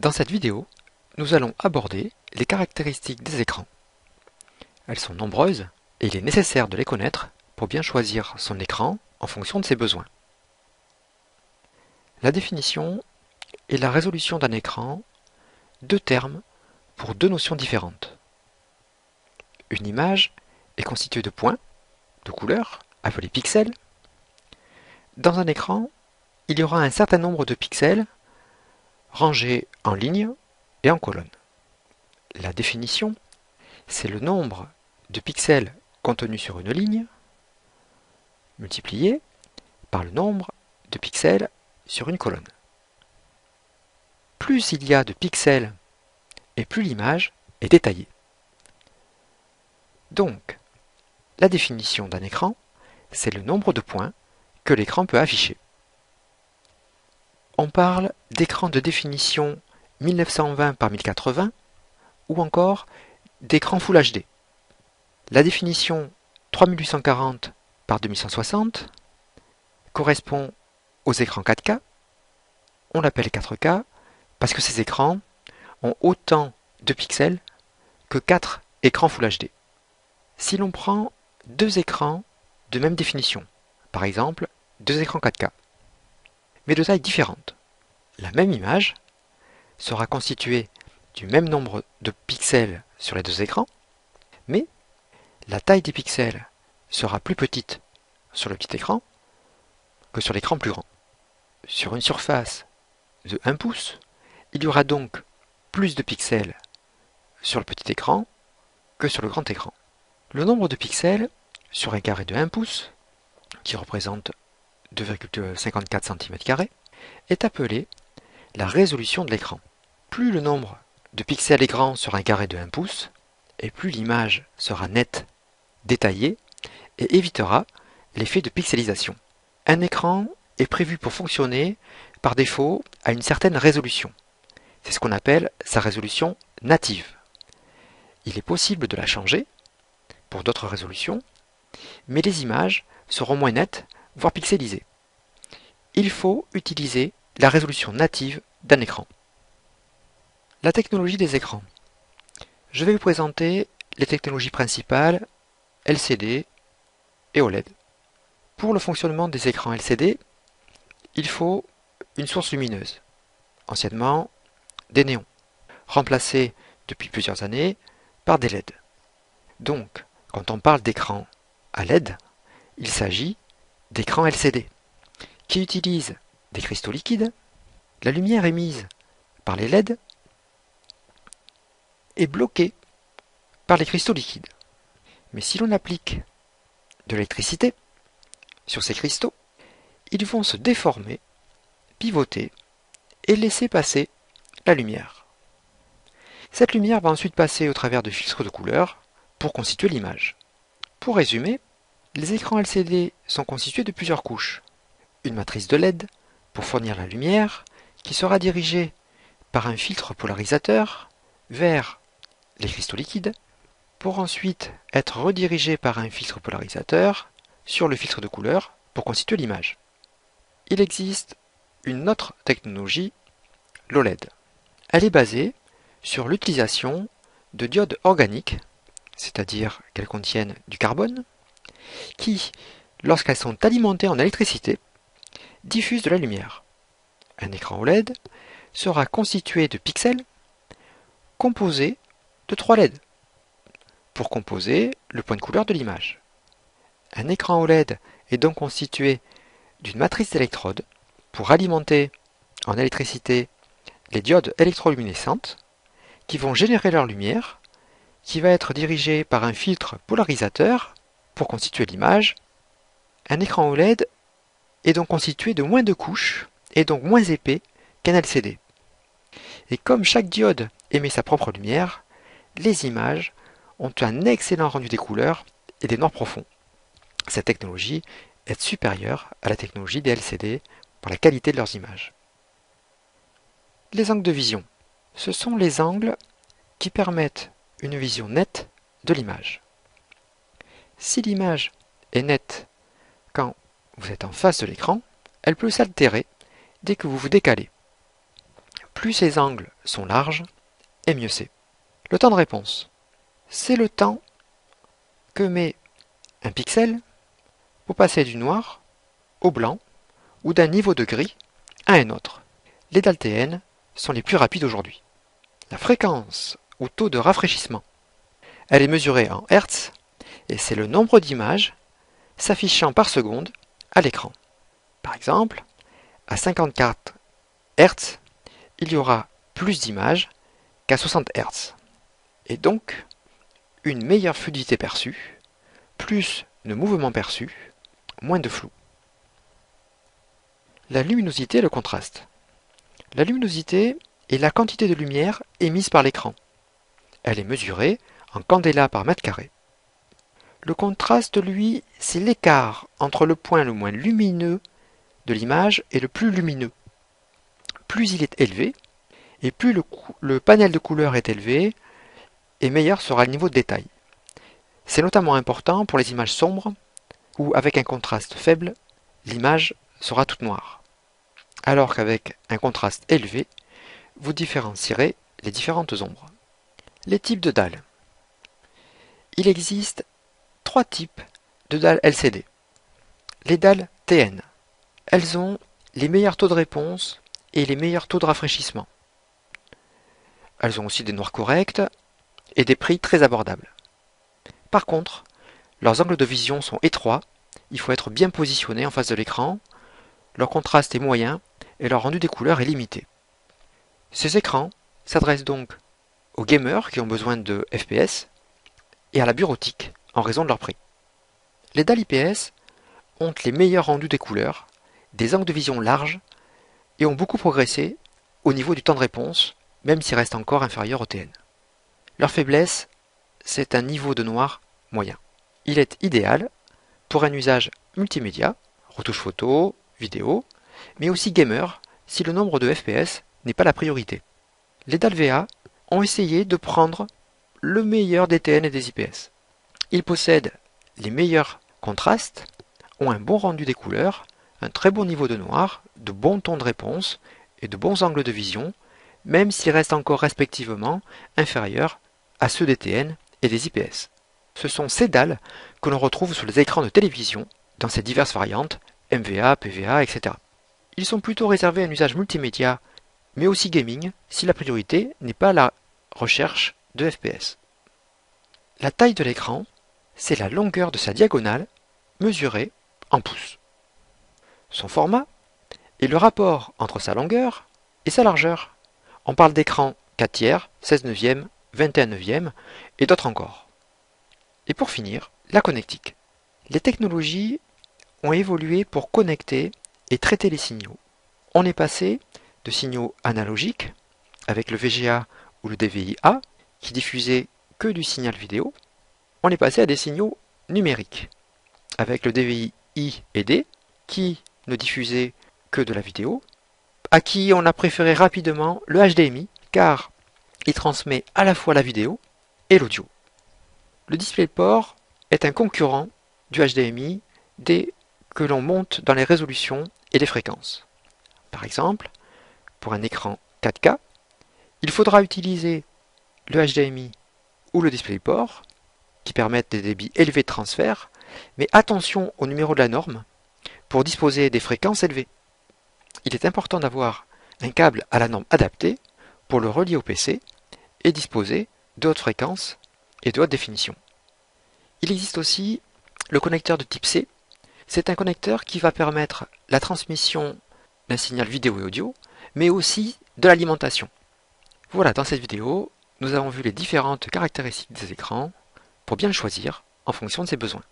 Dans cette vidéo, nous allons aborder les caractéristiques des écrans. Elles sont nombreuses et il est nécessaire de les connaître pour bien choisir son écran en fonction de ses besoins. La définition est la résolution d'un écran, deux termes pour deux notions différentes. Une image est constituée de points, de couleurs, appelés pixels. Dans un écran, il y aura un certain nombre de pixels rangés en lignes et en colonnes. La définition, c'est le nombre de pixels contenus sur une ligne multiplié par le nombre de pixels sur une colonne. Plus il y a de pixels et plus l'image est détaillée. Donc, la définition d'un écran, c'est le nombre de points que l'écran peut afficher. On parle d'écran de définition 1920 par 1080 ou encore d'écran Full HD. La définition 3840 par 2160 correspond aux écrans 4K. On l'appelle 4K parce que ces écrans ont autant de pixels que 4 écrans Full HD. Si l'on prend deux écrans de même définition, par exemple deux écrans 4K, mais de tailles différentes, la même image sera constituée du même nombre de pixels sur les deux écrans, mais la taille des pixels sera plus petite sur le petit écran que sur l'écran plus grand. Sur une surface de 1 pouce, il y aura donc plus de pixels sur le petit écran que sur le grand écran. Le nombre de pixels sur un carré de 1 pouce, qui représente 2,54 cm², est appelé la résolution de l'écran. Plus le nombre de pixels est grand sur un carré de 1 pouce, et plus l'image sera nette, détaillée, et évitera l'effet de pixelisation. Un écran est prévu pour fonctionner par défaut à une certaine résolution. C'est ce qu'on appelle sa résolution native. Il est possible de la changer pour d'autres résolutions, mais les images seront moins nettes, voire pixelisées. Il faut utiliser la résolution native d'un écran. La technologie des écrans. Je vais vous présenter les technologies principales LCD et OLED. Pour le fonctionnement des écrans LCD, il faut une source lumineuse, anciennement des néons, remplacés depuis plusieurs années par des LED. Donc, quand on parle d'écran à LED, il s'agit d'écrans LCD, qui utilisent des cristaux liquides. La lumière émise par les LED est bloquée par les cristaux liquides. Mais si l'on applique de l'électricité sur ces cristaux, ils vont se déformer, pivoter et laisser passer la lumière. Cette lumière va ensuite passer au travers de filtres de couleurs pour constituer l'image. Pour résumer, les écrans LCD sont constitués de plusieurs couches. Une matrice de LED pour fournir la lumière qui sera dirigée par un filtre polarisateur vers les cristaux liquides pour ensuite être redirigée par un filtre polarisateur sur le filtre de couleur pour constituer l'image. Il existe une autre technologie, l'OLED. Elle est basée sur l'utilisation de diodes organiques, c'est-à-dire qu'elles contiennent du carbone, qui, lorsqu'elles sont alimentées en électricité, diffusent de la lumière. Un écran OLED sera constitué de pixels composés de 3 LED pour composer le point de couleur de l'image. Un écran OLED est donc constitué d'une matrice d'électrodes pour alimenter en électricité les diodes électroluminescentes qui vont générer leur lumière, qui va être dirigée par un filtre polarisateur pour constituer l'image. Un écran OLED est donc constitué de moins de couches et donc moins épais qu'un LCD. Et comme chaque diode émet sa propre lumière, les images ont un excellent rendu des couleurs et des noirs profonds. Cette technologie est supérieure à la technologie des LCD pour la qualité de leurs images. Les angles de vision. Ce sont les angles qui permettent une vision nette de l'image. Si l'image est nette quand vous êtes en face de l'écran, elle peut s'altérer dès que vous vous décalez. plus ces angles sont larges, et mieux c'est. Le temps de réponse, c'est le temps que met un pixel pour passer du noir au blanc ou d'un niveau de gris à un autre. Les dalles TN sont les plus rapides aujourd'hui. La fréquence ou taux de rafraîchissement, elle est mesurée en Hertz et c'est le nombre d'images s'affichant par seconde à l'écran. Par exemple, à 54 Hz, il y aura plus d'images qu'à 60 Hz. Et donc, une meilleure fluidité perçue, plus de mouvements perçus, moins de flou. La luminosité et le contraste. La luminosité est la quantité de lumière émise par l'écran. Elle est mesurée en candela par mètre carré. Le contraste, lui, c'est l'écart entre le point le moins lumineux de l'image et le plus lumineux. Plus il est élevé, et plus le panel de couleurs est élevé, et meilleur sera le niveau de détail. C'est notamment important pour les images sombres, où avec un contraste faible, l'image sera toute noire. Alors qu'avec un contraste élevé, vous différencierez les différentes ombres. Les types de dalles. Il existe 3 types de dalles LCD. Les dalles TN. Elles ont les meilleurs taux de réponse et les meilleurs taux de rafraîchissement. Elles ont aussi des noirs corrects et des prix très abordables. Par contre, leurs angles de vision sont étroits, il faut être bien positionné en face de l'écran, leur contraste est moyen et leur rendu des couleurs est limité. Ces écrans s'adressent donc aux gamers qui ont besoin de FPS et à la bureautique en raison de leur prix. Les dalles IPS ont les meilleurs rendus des couleurs, des angles de vision larges et ont beaucoup progressé au niveau du temps de réponse, même s'il reste encore inférieur au TN. Leur faiblesse, c'est un niveau de noir moyen. Il est idéal pour un usage multimédia, retouche photo, vidéo, mais aussi gamer si le nombre de FPS n'est pas la priorité. Les dalles VA ont essayé de prendre le meilleur des TN et des IPS. Ils possèdent les meilleurs contrastes, ont un bon rendu des couleurs, un très bon niveau de noir, de bons tons de réponse et de bons angles de vision, même s'ils restent encore respectivement inférieurs à ceux des TN et des IPS. Ce sont ces dalles que l'on retrouve sur les écrans de télévision dans ces diverses variantes, MVA, PVA, etc. Ils sont plutôt réservés à un usage multimédia, mais aussi gaming, si la priorité n'est pas la recherche de FPS. La taille de l'écran, c'est la longueur de sa diagonale mesurée en pouces. Son format est le rapport entre sa longueur et sa largeur. On parle d'écran 4 tiers, 16 neuvième, 21 neuvième et d'autres encore. Et pour finir, la connectique. Les technologies ont évolué pour connecter et traiter les signaux. On est passé de signaux analogiques, avec le VGA ou le DVI-A, qui diffusaient que du signal vidéo. On est passé à des signaux numériques, avec le DVI-I et D, qui ne diffusaient que de la vidéo, à qui on a préféré rapidement le HDMI, car il transmet à la fois la vidéo et l'audio. Le DisplayPort est un concurrent du HDMI dès que l'on monte dans les résolutions et les fréquences. Par exemple, pour un écran 4K, il faudra utiliser le HDMI ou le DisplayPort qui permettent des débits élevés de transfert, mais attention au numéro de la norme pour disposer des fréquences élevées. Il est important d'avoir un câble à la norme adaptée pour le relier au PC et disposer de hautes fréquences et de haute définition. Il existe aussi le connecteur de type C. C'est un connecteur qui va permettre la transmission d'un signal vidéo et audio, mais aussi de l'alimentation. Voilà, dans cette vidéo, nous avons vu les différentes caractéristiques des écrans pour bien le choisir en fonction de ses besoins.